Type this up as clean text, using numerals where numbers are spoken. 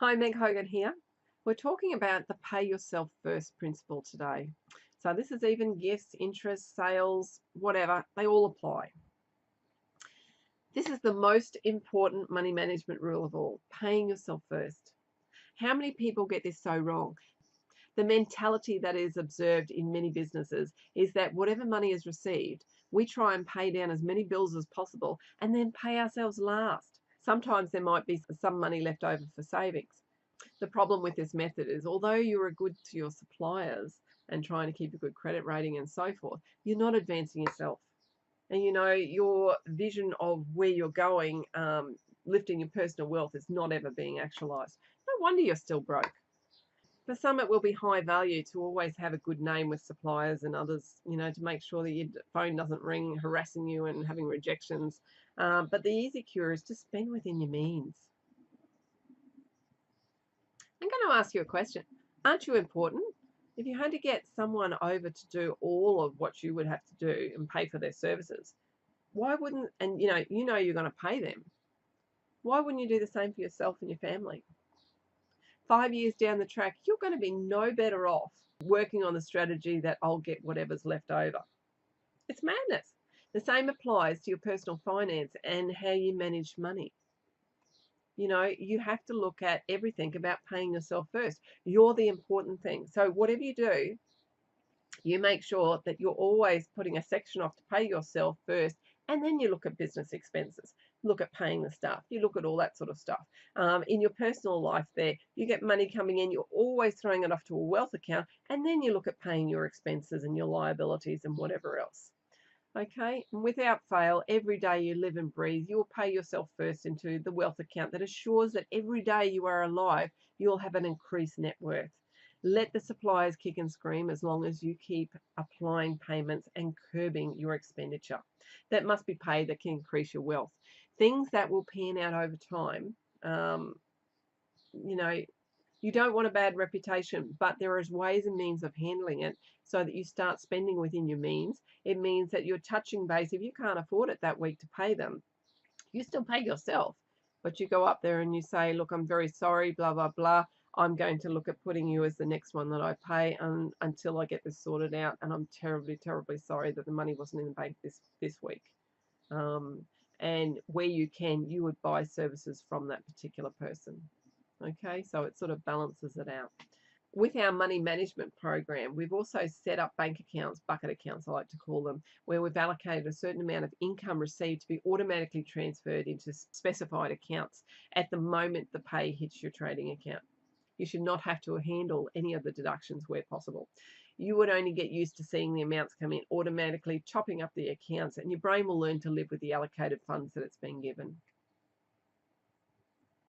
Hi, Meg Hogan here. We're talking about the pay yourself first principle today. So this is even gifts, interest, sales, whatever, they all apply. This is the most important money management rule of all, paying yourself first. How many people get this so wrong? The mentality that is observed in many businesses is that whatever money is received, we try and pay down as many bills as possible and then pay ourselves last. Sometimes there might be some money left over for savings. The problem with this method is although you're good to your suppliers and trying to keep a good credit rating and so forth, you're not advancing yourself. And your vision of where you're going, lifting your personal wealth, is not ever being actualized. No wonder you're still broke. For some, it will be high value to always have a good name with suppliers and others, to make sure that your phone doesn't ring, harassing you and having rejections. But the easy cure is to spend within your means. I'm going to ask you a question. Aren't you important? If you had to get someone over to do all of what you would have to do and pay for their services, why wouldn't, and you're going to pay them, why wouldn't you do the same for yourself and your family? 5 years down the track, you're going to be no better off working on the strategy that I'll get whatever's left over. It's madness. The same applies to your personal finance and how you manage money. You have to look at everything about paying yourself first. You're the important thing. So whatever you do, you make sure that you're always putting a section off to pay yourself first, and then you look at business expenses, look at paying the staff, you look at all that sort of stuff. In your personal life there, you get money coming in, you're always throwing it off to a wealth account, and then you look at paying your expenses and your liabilities and whatever else. Okay, and without fail, every day you live and breathe, you will pay yourself first into the wealth account that assures that every day you are alive, you'll have an increased net worth. Let the suppliers kick and scream as long as you keep applying payments and curbing your expenditure. That must be paid that can increase your wealth. Things that will pan out over time, um, you know, you don't want a bad reputation, but there is ways and means of handling it so that you start spending within your means. It means that you're touching base. If you can't afford it that week to pay them, you still pay yourself, but you go up there and you say, look, I'm very sorry, blah, blah, blah. I'm going to look at putting you as the next one that I pay until I get this sorted out. And I'm terribly, terribly sorry that the money wasn't in the bank this week. Um, and where you can, you would buy services from that particular person. Okay, so it sort of balances it out. With our money management program, we've also set up bank accounts, bucket accounts I like to call them, where we've allocated a certain amount of income received to be automatically transferred into specified accounts at the moment the pay hits your trading account. You should not have to handle any of the deductions where possible. You would only get used to seeing the amounts come in automatically, chopping up the accounts, and your brain will learn to live with the allocated funds that it's been given.